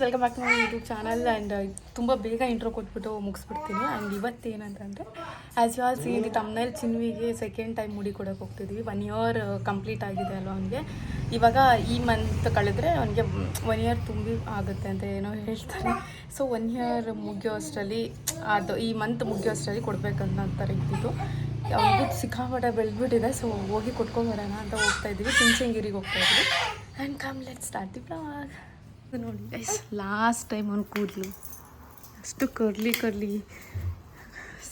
Welcome back to my YouTube channel and ತುಂಬ ಬೇಗ intro ಕೊಟ್ಬಿಟ್ಟು ಮುಗಿಸ್ಬಿಡ್ತೀನಿ. ಆ್ಯಂಡ್ ಇವತ್ತು ಏನಂತಂದರೆ as you are see the ತಮ್ಮನೇಲಿ ಚಿನ್ವಿಗೆ ಸೆಕೆಂಡ್ ಟೈಮ್ ಮುಡಿ ಕೊಡೋಕೆ ಹೋಗ್ತಿದ್ವಿ. 1 ಇಯರ್ ಕಂಪ್ಲೀಟ್ ಆಗಿದೆ ಅಲ್ವ ಅವನಿಗೆ. ಇವಾಗ ಈ ಮಂತ್ ಕಳೆದ್ರೆ ಅವನಿಗೆ 1 ಇಯರ್ ತುಂಬಿ ಆಗುತ್ತೆ ಅಂತ ಏನೋ ಹೇಳ್ತಾರೆ. ಸೊ 1 ಇಯರ್ ಮುಗಿಯೋ ಅಷ್ಟರಲ್ಲಿ ಅದು ಈ ಮಂತ್ ಮುಗಿಯೋ ಅಷ್ಟರಲ್ಲಿ ಕೊಡಬೇಕಂತ ಥರ ಇದ್ದಿದ್ದು. ಅವ್ರಿಗೂ ಸಿಕ್ಕಾಪಟ್ಟೆ ಬೆಳೆದ್ಬಿಟ್ಟಿದೆ. ಸೊ ಹೋಗಿ ಕೊಟ್ಕೊಂಬರೋಣ ಅಂತ ಹೋಗ್ತಾಯಿದ್ದೀವಿ. ಚಿಂಚಂಗಿರಿಗೆ ಹೋಗ್ತಾಯಿದ್ವಿ. And come let start the blog. ನೋಡಿ ಗೈಸ್, ಲಾಸ್ಟ್ ಟೈಮ್ ಅವ್ನು ಕೂದಲು ಅಷ್ಟು ಕರ್ಲಿ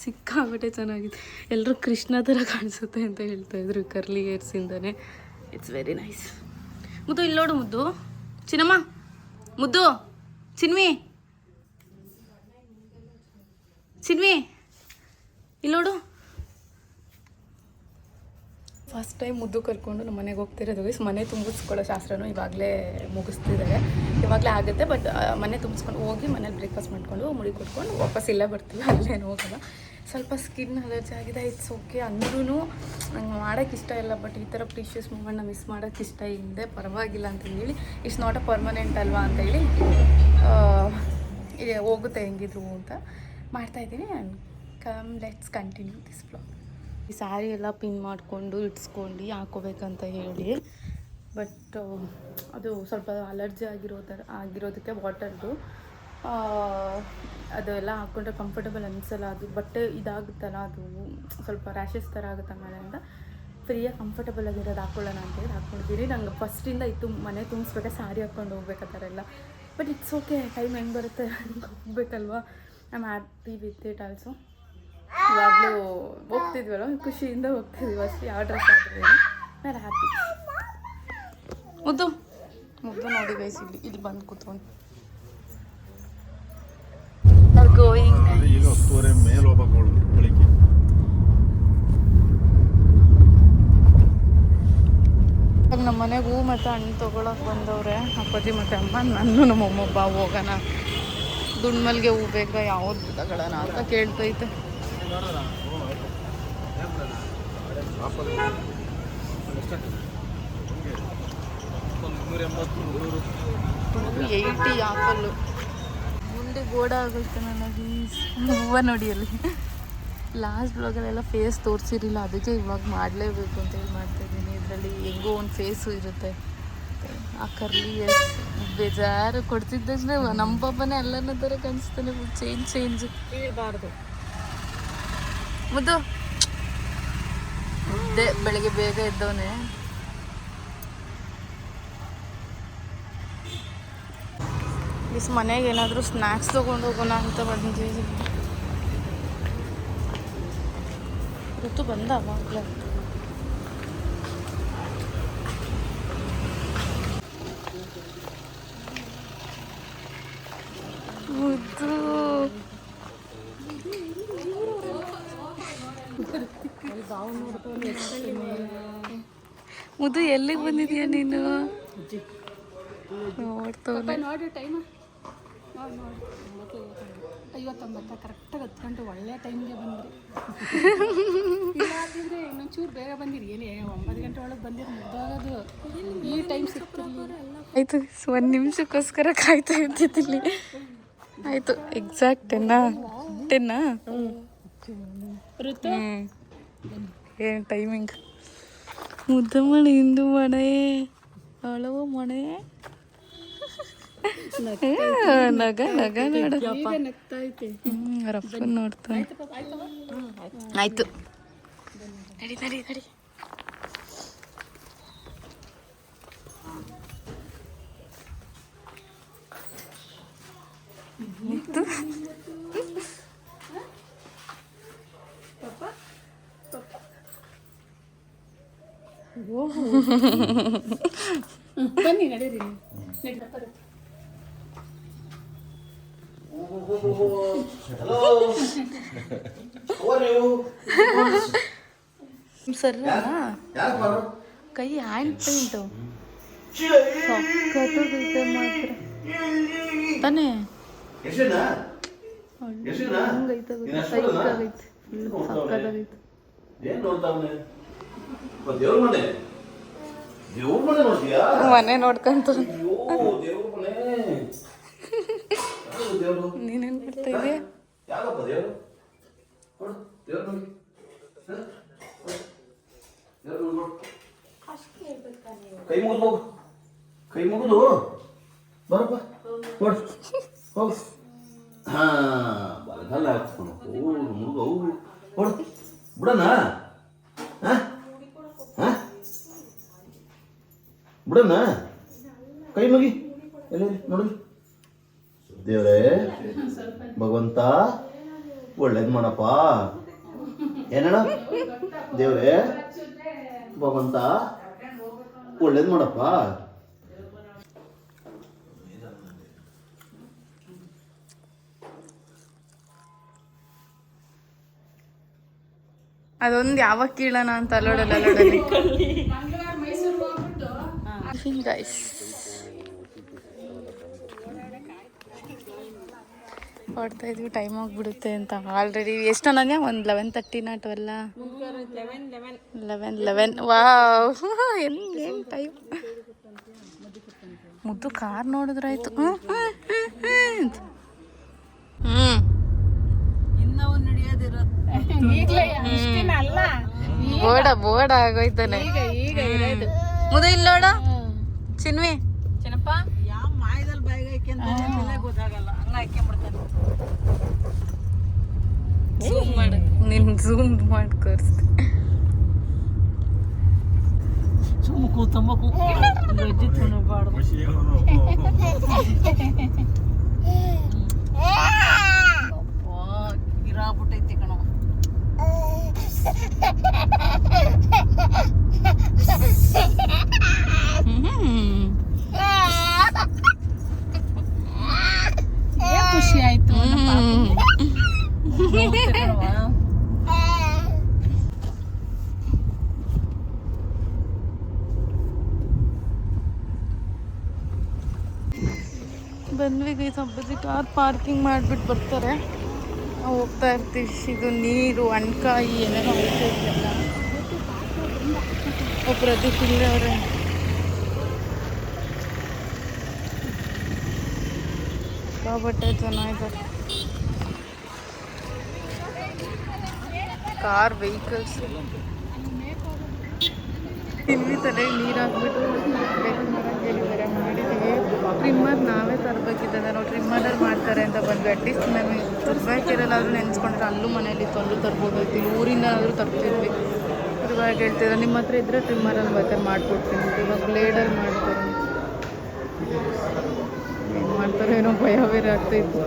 ಸಿಕ್ಕಾಬಿಟ್ಟೆ ಚೆನ್ನಾಗಿದೆ. ಎಲ್ಲರೂ ಕೃಷ್ಣ ಥರ ಕಾಣಿಸುತ್ತೆ ಅಂತ ಹೇಳ್ತಾಯಿದ್ರು ಕರ್ಲಿ ಹೇರ್ಸಿಂದನೇ. It's very nice. ಮುದ್ದು ಇಲ್ಲಿ ನೋಡು, ಮುದ್ದು ಚಿನ್ನಮ್ಮ, ಮುದ್ದು ಚಿನ್ವಿ ಇಲ್ಲಿ ನೋಡು. ಫಸ್ಟ್ ಟೈಮ್ ಮುದ್ದು ಕರ್ಕೊಂಡು ನಮ್ಮ ಮನೆಗೆ ಹೋಗ್ತಿರೋದು ಗೈಸ್. ಮನೆ ತುಂಬಿಸ್ಕೊಳ್ಳೋ ಶಾಸ್ತ್ರನೂ ಇವಾಗಲೇ ಮುಗಿಸ್ತಿದ್ದಾರೆ. ಇವಾಗಲೇ ಆಗುತ್ತೆ. ಬಟ್ ಮನೆ ತುಂಬಿಸ್ಕೊಂಡು ಹೋಗಿ ಮನೇಲಿ ಬ್ರೇಕ್ಫಾಸ್ಟ್ ಮಾಡ್ಕೊಂಡು ಮುಡಿ ಕೊಟ್ಕೊಂಡು ವಾಪಸ್ ಇಲ್ಲೇ ಬರ್ತೀವಿ, ಅಲ್ಲೇನು ಹೋಗಲ್ಲ. ಸ್ವಲ್ಪ ಸ್ಕಿನ್ ಅಲರ್ಜಿ ಆಗಿದೆ. It's okay. ಅಂದ್ರೂ ನಂಗೆ ಮಾಡೋಕ್ಕೆ ಇಷ್ಟ ಇಲ್ಲ. ಬಟ್ ಈ ಥರ ಪ್ರೀಷಿಯಸ್ ಮೂಮೆಂಟ್ನ ಮಿಸ್ ಮಾಡೋಕ್ಕೆ ಇಷ್ಟ ಇಲ್ಲದೆ ಪರವಾಗಿಲ್ಲ ಅಂತ ಹೇಳಿ, ಇಟ್ಸ್ ನಾಟ್ ಅ ಪರ್ಮನೆಂಟ್ ಅಲ್ವಾ ಅಂತ ಹೇಳಿ ಹೋಗುತ್ತೆ ಹೆಂಗಿದ್ರು ಅಂತ ಮಾಡ್ತಾಯಿದ್ದೀನಿ. And come let's continue this blog. ಈ ಸ್ಯಾರಿ ಎಲ್ಲ ಪಿನ್ ಮಾಡಿಕೊಂಡು ಇಟ್ಸ್ಕೊಂಡು ಹಾಕೋಬೇಕಂತ ಹೇಳಿ, ಬಟ್ ಅದು ಸ್ವಲ್ಪ ಅಲರ್ಜಿ ಆಗಿರೋದಕ್ಕೆ ವಾಟರ್ದು ಅದೆಲ್ಲ ಹಾಕ್ಕೊಂಡ್ರೆ ಕಂಫರ್ಟಬಲ್ ಅನಿಸಲ್ಲ. ಅದು ಬಟ್ಟೆ ಇದಾಗುತ್ತಲ್ಲ, ಅದು ಸ್ವಲ್ಪ ರ್ಯಾಷಸ್ ಥರ ಆಗುತ್ತೆ ಆಮೇಲೆ ಅಂತ ಫ್ರೀಯಾಗಿ ಕಂಫರ್ಟಬಲ್ ಆಗಿರೋದು ಹಾಕ್ಕೊಳ್ಳೋಣ ಅಂತೇಳಿ ಹಾಕ್ಕೊಂಡಿದ್ದೀನಿ. ನಂಗೆ ಫಸ್ಟಿಂದ ಇತ್ತು ಮನೆ ತುಂಬಿಸ್ಬೇಕಾದ್ರೆ ಸ್ಯಾರಿ ಹಾಕ್ಕೊಂಡು ಹೋಗ್ಬೇಕು ಆ ಥರ ಎಲ್ಲ. ಬಟ್ ಇಟ್ಸ್ ಓಕೆ, ಟೈಮ್ ಹೆಂಗೆ ಬರುತ್ತೆ ಹೋಗ್ಬೇಕಲ್ವ. I am happy with it also. ಇವಾಗಲೂ ಹೋಗ್ತಿದ್ವಲ್ಲ, ಖುಷಿಯಿಂದ ಹೋಗ್ತಿದ್ವಿ ಅಷ್ಟೇ. ಯಾವ ಡ್ರೆಸ್ ಆದ್ರೂ ನಾನು ಹ್ಯಾಪಿ. ಮುದ್ದು ನೋಡಿ ಗೈಸ್, ಇಲ್ಲಿ ಬಂದು ಕೂತ್ಕೊಂಡು ಗೋಯಿಂಗ್. ನಮ್ಮ ಮನೆಗೆ ಹೂ ಮತ್ತು ಹಣ್ಣು ತೊಗೊಳಕ್ಕೆ ಬಂದವ್ರೆ ಅಪ್ಪಾಜಿ ಮತ್ತು ಅಮ್ಮ. ನಾನು ನಮ್ಮಮ್ಮ ಬಾ ಹೋಗೋಣ, ದುಂಡ್ಮಲ್ಗೆ ಹೂ ಬೇಕಾ, ಯಾವ್ದು ತಗೊಳ್ಳೋಣ ಅಂತ ಕೇಳ್ತೈತೆ. 80 ಆಪಲ್ಲು. ಮುಂದೆ ಗೋಡ ಆಗುತ್ತೆ ನನಗೆ. ಹೂವು ನೋಡಿ ಅಲ್ಲಿ. ಲಾಸ್ಟ್ ಬ್ಲಾಗಲ್ಲೆಲ್ಲ ಫೇಸ್ ತೋರಿಸಿರಲಿಲ್ಲ, ಅದಕ್ಕೆ ಇವಾಗ ಮಾಡಲೇಬೇಕು ಅಂತ ಹೇಳಿ ಮಾಡ್ತಾಯಿದ್ದೀನಿ. ಇದರಲ್ಲಿ ಹೆಂಗೋ ಒಂದು ಫೇಸು ಇರುತ್ತೆ. ಆ ಕರ್ಲಿ ಬೇಜಾರು ಕೊಡ್ತಿದ್ದಷ್ಟೇ ನಮ್ಮ ಪಾಪನೇ ಅಲ್ಲನ್ನ ಥರ ಕಾಣಿಸ್ತಾನೆ. ಚೇಂಜ್ ಇರಬಾರ್ದು. ಮುದ್ದು ಬೆಳಗ್ಗೆ ಬೇಗ ಎದ್ದವನೇ. ಇಸ್ ಮನೆಗೆ ಏನಾದರೂ ಸ್ನ್ಯಾಕ್ಸ್ ತೊಗೊಂಡು ಹೋಗೋಣ ಅಂತ ಬಂದಿದ್ದೀವಿ. ಋತು ಬಂದ ಅವಾಗಲೇ. ಮುದ್ದು ಎಲ್ಲಿಗೆ ಬಂದಿದೀಯ ನೀನು? ನೋಡಿ ಟೈಮ್ 59 ಕರೆಕ್ಟಾಗಿ 10 ಗಂಟೆ ಒಳ್ಳೆ ಟೈಮ್ಗೆ ಬಂದ್ರಿ. ಇಲ್ಲಾಂದ್ರೆ ಇನ್ನೊಂಚೂರು ಬೇಗ ಬಂದಿರಿ. ಏನೇ 9 ಗಂಟೆ ಒಳಗೆ ಬಂದಿರಿ ಮುಗ್ದೋಗೋದು. ಈ ಟೈಮ್ ಸಿಗ್ತಿರಲಿಲ್ಲ. ಆಯಿತು, 1 ನಿಮಿಷಕ್ಕೋಸ್ಕರ ಕಾಯ್ತಾ ಇದ್ದಿದ್ದಿಲ್ಲಿ. ಆಯಿತು, ಎಕ್ಸಾಕ್ಟ್ 10 ಋತು ಏನು ಟೈಮಿಂಗ್. ಮುದ್ದು ಮಳೆ ಹಿಂದೂ ಮನೆ ಅಳವು ಮನೆ ನಗ ನೋಡಪ್ಪ. ರಫನ್ ನೋಡ್ತಾನೆ. ಆಯ್ತು, ನಡಿ. ಬನ್ನಿ ನಡೀರಿ. ಸರ್ ಕೈ ಹ್ಯಾಂಡ್ ಪೇಂಟು ಸಕ್ಕತ್ತೈತೆ ಮಾತ್ರ ತಾನೇ. ಹಂಗೈತೆ ಸೈಕಾಗೈತೆ, ಸಕ್ಕತ್ತಾಗೈತೆ. ಮನೆ ನೋಡ್ಕೊಂತ ದೇವರು ನೀನೇನು ಮಾಡ್ತಾ ಇದೆಯಾ? ಯಾಕಪ್ಪ ದೇವರು ನೋಡು ದೇವ್ರು ನೋಡಿ ದೇವ್ರು ನೋಡು ಕೈ ಮುಗಿದು ಹೋಗು ಕೈ ಮುಗಿದು ಬರಪ್ಪ ನೋಡು ಹೋಗು ಬರಗಲ್ಲ ಹಾಕ್ಸ್ಕೊಂಡು ಮುಗಿದು ಹೋಗು ನೋಡು ಬಿಡೋಣ ಬಿಡೋಣ ಕೈ ಮುಗಿ ಎಲ್ಲಿ ನೋಡಿ ದೇವ್ರೇ ಭಗವಂತ ಒಳ್ಳೇದು ಮಾಡಪ್ಪ ಏನಣ್ಣ ದೇವ್ರೇ ಭಗವಂತ ಒಳ್ಳೇದು ಮಾಡಪ್ಪ ಅದೊಂದು ಯಾವಾಗ ಕೀಳೋಣ ಅಂತ ಅಲ್ಲೋಡಲ್ಲ ಗೈಸ್ ಹೊಡ್ತಾ ಇದ್ವಿ ಟೈಮ್ ಹೋಗ್ಬಿಡುತ್ತೆ ಅಂತ ಆಲ್ರೆಡಿ ಎಷ್ಟು ಅನ್ನೋದೇ ಒಂದು 11:30 11 ವಾವ್ ಏನು ಟೈಮ್ ಮುದ್ದು ಕಾರ್ ನೋಡಿದ್ರಾಯ್ತು ಬೋರ್ಡ್ ಆಗೋಯ್ತಾನೆ ಮುದ ಇಲ್ಲ ನೋಡ ಚಿನ್ವಿ ಚಿನ್ನಪ್ಪ ಯಾವ ಮಾಯದಲ್ಲಿ ಬಾಯಿಗೆ ಗೊತ್ತಾಗಲ್ಲ ಹಂಗ ಹಾಕ್ಕೊಂಡ್ಬಿಡ್ತಾನೆ ಝೂಮ್ ಮಾಡು ನಿನ್ ಝೂಮ್ ಮಾಡಿ ಕರ್ಸ್ತೆ ಚುಮ್ಮಕು ತಮ್ಮಕು ರಜಿತ್ ಬಾಡು ಗಿರಾಬಿಟ್ಟೈತಿ ಕಣ ಖುಷಿ ಆಯ್ತು ಬಂದ್ವಿ ಗೈಸ್ ಹಬ್ಬದ ಕಾರ್ ಪಾರ್ಕಿಂಗ್ ಮಾಡಿಬಿಟ್ಟು ಬರ್ತಾರೆ ನಾವು ಹೋಗ್ತಾ ಇರ್ತೀವಿ ಇದು ನೀರು ಅಣ್ಕಾಯಿ ಏನೇನೋ ಹೋಗ್ತಾ ಇದೆಯಲ್ಲ ಪ್ರದೀಪ್ ಇಲ್ಲೇ ಅವರೇ ಸಿಕ್ಕಾಪಟ್ಟೆ ಚೆನ್ನಾಗಿದ್ದಾರೆ ಕಾರ್ ವೆಹಿಕಲ್ಸ್ ತಿನ್ನಿ ತಲೆಗೆ ನೀರು ಹಾಕ್ಬಿಟ್ಟು ಹೇಳಿದ್ದಾರೆ ಮಾಡಿದ್ದೀವಿ ಟ್ರಿಮ್ಮರ್ ನಾವೇ ತರಬೇಕಿದ್ದ ನಾವು ಟ್ರಿಮ್ಮರಲ್ಲಿ ಮಾಡ್ತಾರೆ ಅಂತ ಬಂದ್ವಿ ಅಟ್ಲೀಸ್ಟ್ ನಮಗೆ ತುರ್ಬೇಕಿರಲ್ಲಾದರೂ ನೆನೆಸ್ಕೊಂಡ್ರೆ ಅಲ್ಲೂ ಮನೇಲಿ ತಂದು ತರ್ಬೋದಾಯ್ತು ಇಲ್ಲಿ ಊರಿಂದ ಆದರೂ ತರ್ತಿದ್ವಿ ಇವಾಗ ಹೇಳ್ತಿದ್ದಾರೆ ನಿಮ್ಮ ಹತ್ರ ಇದ್ದರೆ ಟ್ರಿಮ್ಮರಲ್ಲಿ ಬೇಕಾದ್ರೆ ಮಾಡಿಕೊಡ್ತೀನಿ ಇವಾಗ ಬ್ಲೇಡಲ್ಲಿ ಮಾಡ್ತಾರೆ ಏನು ಮಾಡ್ತಾರೆ ಏನೋ ಭಯ ಬೇರೆ ಆಗ್ತಾಯಿತ್ತು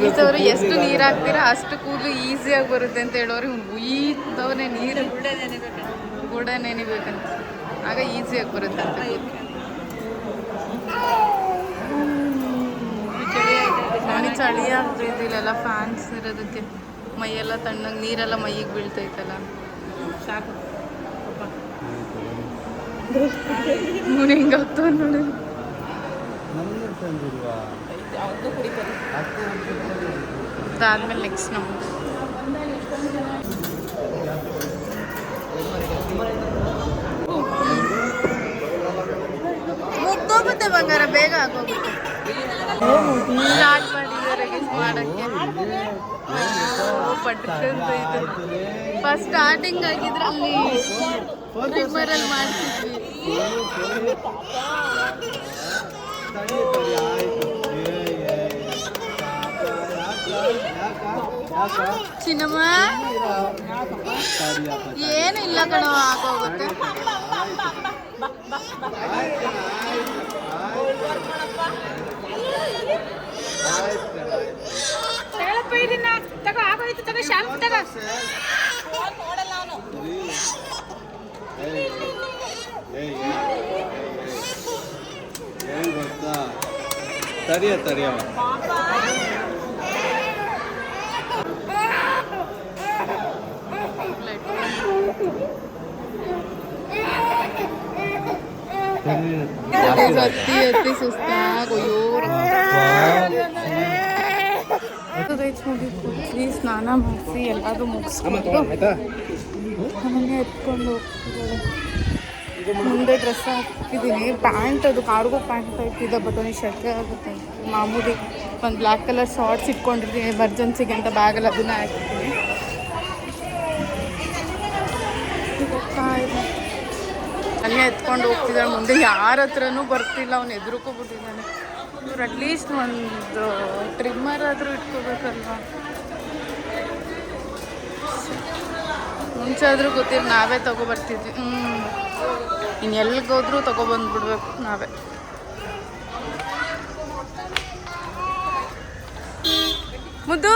ಈಸವರು ಎಷ್ಟು ನೀರು ಹಾಕ್ತೀರಾ ಅಷ್ಟು ಕೂದಲು ಈಸಿಯಾಗಿ ಬರುತ್ತೆ ಅಂತ ಹೇಳೋರು ಉಯ್ದವನೇ ನೀರು ಕೂಡ ನೆನಿಬೇಕಂತ ಆಗ ಈಸಿಯಾಗಿ ಬರುತ್ತೆ ಅಂತ ನನಗೆ ಚಳಿ ಆಗ್ತೈತಿ ಇಲ್ಲೆಲ್ಲ ಫ್ಯಾನ್ಸ್ ಇರೋದಕ್ಕೆ ಮೈಯೆಲ್ಲ ತಣ್ಣಗೆ ನೀರೆಲ್ಲ ಮೈಗೆ ಬೀಳ್ತೈತಲ್ಲ ಸಾಕು ಮುನಿ ಹಿಂಗಾಗ್ತವ ನೋಡಿ ಅದಾದ್ಮೇಲೆ ನೆಕ್ಸ್ಟ್ ನಮ್ದು ಮುಗ್ದೋಗುತ್ತೆ ಬಂಗಾರ ಬೇಗ ಆಗೋಗುತ್ತೆ ಸ್ಟಾರ್ಟ್ ಮಾಡಿದ್ದಾರೆ ಮಾಡಕ್ಕೆ ಪಟ್ಕಂತೈತೆ ಫಸ್ಟ್ ಸ್ಟಾರ್ಟಿಂಗ್ ಆಗಿದ್ರೆ ಅಲ್ಲಿ ಟ್ರಿಮ್ಮರಲ್ಲಿ ಮಾಡ್ತಿದ್ವಿ ಚಿನ್ನಮ್ಮ ಏನು ಇಲ್ಲ ಕಣವ ಆಗೋಗುತ್ತೆ ತಗೋ ಆಗೋಯ್ತು ತಗೋ ಶಾಂಪು ತಗೋ ನೋಡಲ್ಲ ಅವನು ಏನು ಗೊತ್ತಾ ತರಿಯ ಹತ್ತಿ ಸುಸ್ತಾಗೋಯ್ಯೋರು ಮುಡಿ ಕೊಚ್ಚಿ ಸ್ನಾನ ಮಾಡಿಸಿ ಎಲ್ಲಾದರೂ ಮುಗಿಸ್ಕೊಂಡು ಆಮೇಲೆ ಎತ್ಕೊಂಡು ಹೋಗ್ತಿದ್ದಾಳೆ. ಮುಂದೆ ಡ್ರೆಸ್ ಹಾಕಿದ್ದೀನಿ, ಪ್ಯಾಂಟ್ ಅದು ಕಾರ್ಗೋ ಪ್ಯಾಂಟ್ ಟೈಪ್ ಇದೆ, ಬಟ್ ಅವನಿಗೆ ಶೆಕೆ ಆಗುತ್ತೆ. ಮಾಮೂಲಿ ಒಂದು ಬ್ಲ್ಯಾಕ್ ಕಲರ್ ಶಾರ್ಟ್ಸ್ ಇಟ್ಕೊಂಡಿರ್ತೀನಿ ಎಮರ್ಜೆನ್ಸಿಗೆ ಅಂತ, ಬ್ಯಾಗಲ್ಲಿ ಅದನ್ನ ಹಾಕಿದ್ದೀನಿ. ಅಲ್ಲೇ ಎತ್ಕೊಂಡು ಹೋಗ್ತಿದ್ದಾಳೆ. ಮುಂದೆ ಯಾರ ಹತ್ರನೂ ಬರ್ತಿಲ್ಲ, ಅವ್ನು ಎದುರುಕೋಬಿಟ್ಟಿದ್ದಾನೆ. ಇವ್ರು ಅಟ್ಲೀಸ್ಟ್ ಒಂದು ಟ್ರಿಮ್ಮರ್ ಆದರೂ ಇಟ್ಕೋಬೇಕಲ್ವ. ಮುಂಚೆ ಆದರೂ ಗೊತ್ತಿಲ್ಲ, ನಾವೇ ತೊಗೊಬರ್ತಿದ್ವಿ. ಇನ್ನು ಎಲ್ಲಿಗೋದ್ರೂ ತೊಗೊಬಂದ್ಬಿಡ್ಬೇಕು ನಾವೇ. ಮುದ್ದು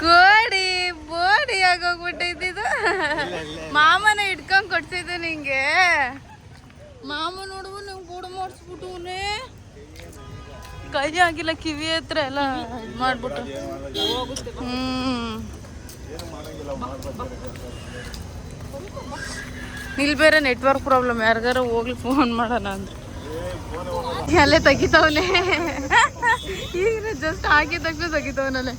ಗೋಡಿ ಬೋಡಿ ಆಗೋಗ್ಬಿಟ್ಟಿದ್ದು. ಮಾಮನ ಇಟ್ಕೊಂಡು ಕೊಡ್ಸಿದ್ದು ನಿಂಗೆ. ಮಾಮ ನೋಡುವ ನೀವು ಕೂಡ ಮಾಡಿಸ್ಬಿಟ್ಟುನೇ, ಕೈ ಆಗಿಲ್ಲ, ಕಿವಿ ಹತ್ರ ಎಲ್ಲ ಇದು ಮಾಡ್ಬಿಟ್ಟು. ಇಲ್ಲಿ ಬೇರೆ ನೆಟ್ವರ್ಕ್ ಪ್ರಾಬ್ಲಮ್, ಯಾರಿಗಾರ ಹೋಗ್ಲಿ ಫೋನ್ ಮಾಡೋಣ ಅಂದ್ರೆ ಅಲ್ಲೇ ತೆಗಿತಾವನೆ. ಈಗ ಜಸ್ಟ್ ಹಾಕಿದ ತಕ್ಷಣ ತೆಗಿತಾವನಲ್ಲೇ.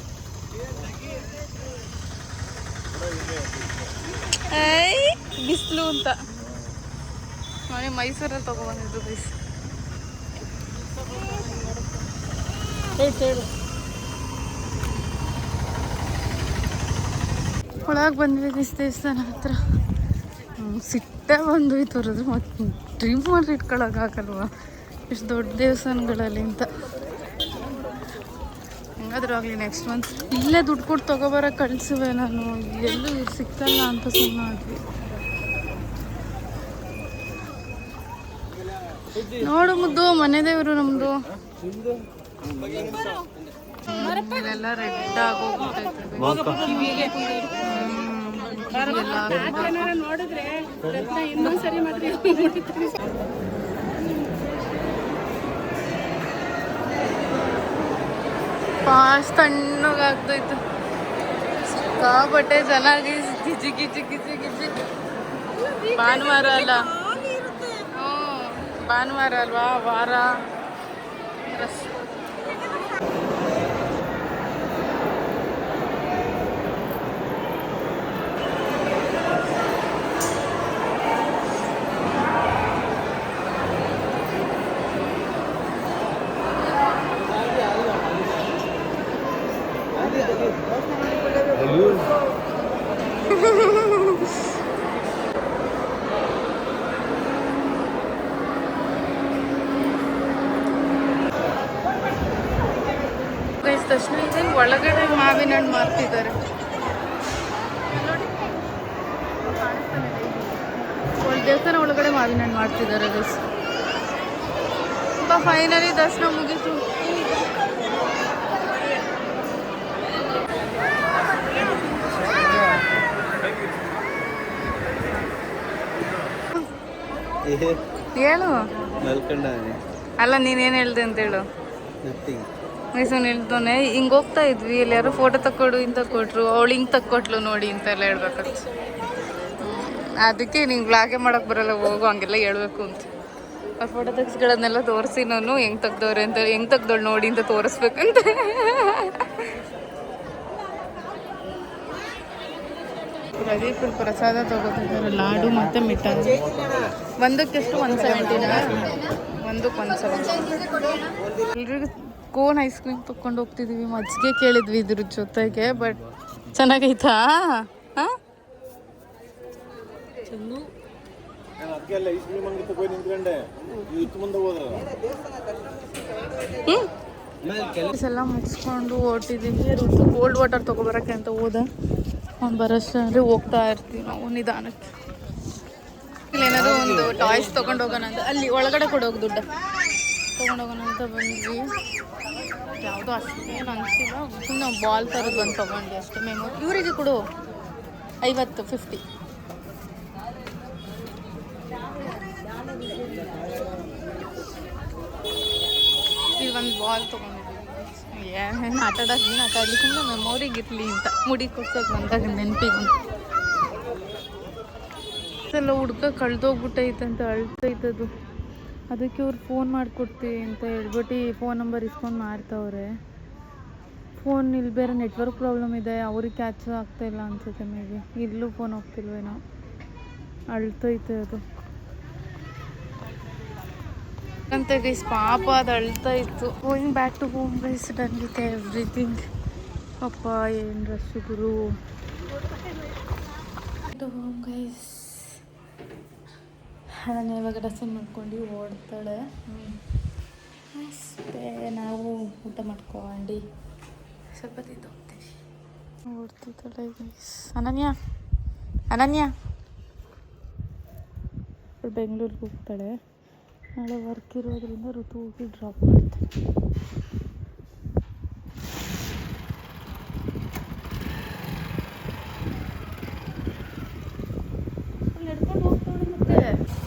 ಬಿಸಿಲು ಅಂತ ಮನೆ ಮೈಸೂರಲ್ಲಿ ತಗೊಬಂದಿದ್ದು ಬಿಸಿಲು. ಒಳಗೆ ಬಂದ್ವಿ ದೇವಸ್ಥಾನ ಹತ್ರ. ಸಿಟ್ಟೆ ಬಂದೋಯ್ತು ಅವ್ರದ್ದು. ಮತ್ತು ಡ್ರೀಮ್ ಮಾಡಿ ಇಟ್ಕೊಳಕ್ಕಾಗಲ್ವ ಇಷ್ಟು ದೊಡ್ಡ ದೇವಸ್ಥಾನಗಳಲ್ಲಿ ಅಂತ. ಹೆಂಗಾದ್ರೂ ಆಗಲಿ ನೆಕ್ಸ್ಟ್ ಮಂತ್ ಇಲ್ಲೇ ದುಡ್ಡು ಕೊಟ್ಟು ತೊಗೊಬರೋಕೆ ಕಳಿಸುವೆ ನಾನು, ಎಲ್ಲೂ ಸಿಕ್ಕಲ್ಲ ಅಂತ ಸುಮ್ಮನೆ ಆದ್ವಿ. ನೋಡು ಮುದ್ದು, ಮನೆ ದೇವರು ನಮ್ಮದು. ಇಲ್ಲೆಲ್ಲ ರೆಡ್ ಆಗೋಗ್ಬಿಟ್ಟೈತೆ. ನೋಡಿದ್ರೆ ಇನ್ನೊಂದ್ಸರಿ ಮಾತ್ರ ಫಾಸ್ಟ್ ತಣ್ಣಗಾಗ್ತೈತೆ. ಸಿಕ್ಕಾಪಟ್ಟೆ ಚೆನ್ನಾಗಿ ಗಿಜಿ ಗಿಜಿ ಗಿಜಿ ಗಿಜಿ. ಭಾನುವಾರ ಅಲ್ಲ, ಭಾನುವಾರ ಅಲ್ವಾ, ವಾರ ರಶ್. ತಕ್ಷಣ ಇದೇನು ಒಳಗಡೆ ಮಾವಿನ ಹಣ್ಣು ಮಾರ್ತಿದ್ದಾರೆ ನೋಡಿ. ದೇವಸ್ಥಾನ ಒಳಗಡೆ ಮಾವಿನ ಹಣ್ಣು ಮಾರ್ತಿದ್ದಾರೆ. ಫೈನಲಿ ದರ್ಶನ ಮುಗೀತು. ಹೇಳು. ಅಲ್ಲ ನೀನೇನು ಹೇಳ್ದೆ ಅಂತ ಹೇಳು. ಮೈಸೂರು ಹೇಳ್ತಾನೆ ಹಿಂಗೆ ಹೋಗ್ತಾ ಇದ್ವಿ, ಇಲ್ಲಿ ಯಾರೋ ಫೋಟೋ ತಕ್ಕೊಡು ಇಂತ ಕೊಟ್ರು, ಅವಳು ಹಿಂಗೆ ತಕ್ಕೊಟ್ಲು ನೋಡಿ ಅಂತೆಲ್ಲ ಹೇಳ್ಬೇಕಂತ. ಅದಕ್ಕೆ ನಿಂಗೆ ಬ್ಲಾಗೇ ಮಾಡೋಕೆ ಬರಲ್ಲ, ಹೋಗು ಹಂಗೆಲ್ಲ ಹೇಳ್ಬೇಕು ಅಂತ. ಆ ಫೋಟೋ ತೆಗ್ಸ್ಗಳನ್ನೆಲ್ಲ ತೋರಿಸಿ ನಾನು ಹೆಂಗೆ ತೆಗ್ದವ್ರೆ ಅಂತ, ಹೆಂಗೆ ತೆಗ್ದವಳು ನೋಡಿ ಅಂತ ತೋರಿಸ್ಬೇಕಂತ. ಪ್ರದೀಪ್ ಪ್ರಸಾದ ತಗೋತಿದ್ದಾರೆ, ಲಾಡು ಮತ್ತು ಮಿಠಾಯಿ. ಒಂದಕ್ಕೆಷ್ಟು 170ನಾ? ಒಂದಕ್ಕೆ 170. ಎಲ್ರಿಗೂ ಕೋನ್ ಐಸ್ ಕ್ರೀಮ್ ತೊಗೊಂಡು ಹೋಗ್ತಿದ್ದೀವಿ. ಮಜ್ಜಿಗೆ ಕೇಳಿದ್ವಿ ಇದ್ರ ಜೊತೆಗೆ, ಬಟ್ ಚೆನ್ನಾಗೈತಾ? ಹಾಂ, ಎಲ್ಲ ಮುಗಿಸ್ಕೊಂಡು ಹೊರಟಿದ್ದೀವಿ. ಋತು ಕೋಲ್ಡ್ ವಾಟರ್ ತೊಗೊಬರೋಕ್ಕೆ ಅಂತ ಹೋದ. ಅವ್ನು ಬರೋಷ್ಟು ಅಂದರೆ ಹೋಗ್ತಾ ಇರ್ತೀವಿ ನಾವು ನಿಧಾನಕ್ಕೆ. ಇಲ್ಲಿ ಏನಾದರೂ ಒಂದು ಟಾಯ್ಸ್ ತೊಗೊಂಡು ಹೋಗೋಣ ಅಂತ, ಅಲ್ಲಿ ಒಳಗಡೆ ಕೊಡೋಗಿ ದುಡ್ಡು ತೊಗೊಂಡೋಗೋಣ ಅಂತ ಬಂದ್ವಿ. ಯಾವುದೋ ಅಷ್ಟೇನು ಅನಿಸಿಲ್ಲ, ಸುಮ್ಮನೆ ಬಾಲ್ ಥರದ್ದು ಬಂದು ತೊಗೊಂಡ್ವಿ ಅಷ್ಟೇ. ಮೆಮೊರಿ ಇವರಿಗೆ ಕೊಡು 50 ಇಲ್ಲಿ ಒಂದು ಬಾಲ್ ತೊಗೊಂಡಿದ್ವಿ. ಏನು ಆಟ ಆಡೋಕೆ, ನೀನು ಆಟ ಆಡ್ಲಿಕ್ಕೆ ಸುಮ್ಮನೆ ಮೆಮೊರಿಗೆ ಇರಲಿ ಅಂತ, ಮುಡಿ ಕೊಡ್ಸೋಕೆ ಬಂದಾಗ ನೆನಪಿಗೆ. ಎಲ್ಲ ಹುಡ್ಕ ಕಳೆದೋಗ್ಬಿಟ್ಟೈತೆ ಅಂತ ಅಳ್ತೈತದು. ಅದಕ್ಕೆ ಅವ್ರು ಫೋನ್ ಮಾಡಿಕೊಡ್ತೀವಿ ಅಂತ ಹೇಳ್ಬಿಟ್ಟು ಫೋನ್ ನಂಬರ್ ಇಸ್ಕೊಂಡು ಮಾಡ್ತವ್ರೆ. ಫೋನ್ ಇಲ್ಲಿ ಬೇರೆ ನೆಟ್ವರ್ಕ್ ಪ್ರಾಬ್ಲಮ್ ಇದೆ, ಅವ್ರಿಗೆ ಕ್ಯಾಚ್ ಆಗ್ತಾಯಿಲ್ಲ ಅನ್ಸುತ್ತೆ. ಮೇ ಬಿ ಇಲ್ಲೂ ಫೋನ್ ಹೋಗ್ತಿಲ್ವೇನೋ, ಅಳ್ತೈತೆ ಅದು ಅಂತ ಗೈಸ್. ಪಾಪ ಅದು ಅಳ್ತಾ ಇತ್ತು. Going back to home guys, done with everything. ಅಪ್ಪ ಏನು ರಶ್ ಗುರು. To home guys. ನಾನು ಇವಾಗ ಡ್ರೆಸ್ಸನ್ನು ಮಾಡ್ಕೊಂಡು ಓಡ್ತಾಳೆ. ಅಷ್ಟೇ, ನಾವು ಊಟ ಮಾಡ್ಕೊಂಡು ಸ್ವಲ್ಪ ತಿಂದು ಹೋಗ್ತೀವಿ. ಓಡ್ತಿದ್ದಾಳೆ ಗೈಸ್. ಅನನ್ಯ ಬೆಂಗಳೂರಿಗೆ ಹೋಗ್ತಾಳೆ. ನಾಳೆ ವರ್ಕ್ ಇರೋದ್ರಿಂದ ಋತು ಹೋಗಿ ಡ್ರಾಪ್ ಮಾಡ್ತಾಳೆ. ನಡ್ಕೊಂಡು ಹೋಗ್ತಾಳೆ.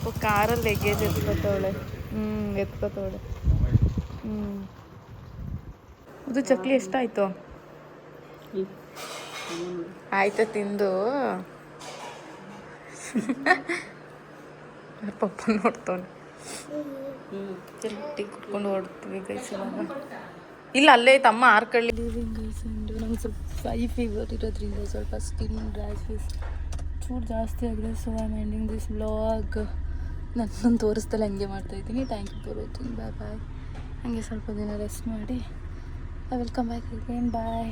ಮತ್ತೆ ಕಾರಲ್ಲಿ ಲಗೇಜ್ ಎತ್ಕೋತಾವಳೆ. ಎತ್ಕೋತಾವಳೆ. ಇದು ಚಕ್ಲಿ ಎಷ್ಟಾಯಿತು? ಆಯ್ತಾ ತಿಂದು? ಪಪ್ಪ ನೋಡ್ತಾನೆ. ಟೀ ಕುಟ್ಕೊಂಡು ಹೊಡ್ತೀವಿ ಗೈಸ್ ಇವಾಗ. ಇಲ್ಲ ಅಲ್ಲೇ ತಮ್ಮ ಆರ್ಕಳ್ಳಿ ಲೀವಿಂಗ್ ಗೈಸ್. ನಮ್ಗೆ ಸ್ವಲ್ಪ ಫೀವರ್ ಇರೋದ್ರಿಂದ ಸ್ವಲ್ಪ ಸ್ಕಿನ್ ರ್ಯಾಶಸ್ ಚೂರು ಜಾಸ್ತಿ ಆಗಿದೆ. So I am ending this vlog. ನಾನು ತೋರಿಸ್ದಲ್ಲ ಹಂಗೆ ಮಾಡ್ತಾಯಿದ್ದೀನಿ. Thank you for watching. Bye bye. ಹಾಗೆ ಸ್ವಲ್ಪ ದಿನ ರೆಸ್ಟ್ ಮಾಡಿ I will come back again. Bye.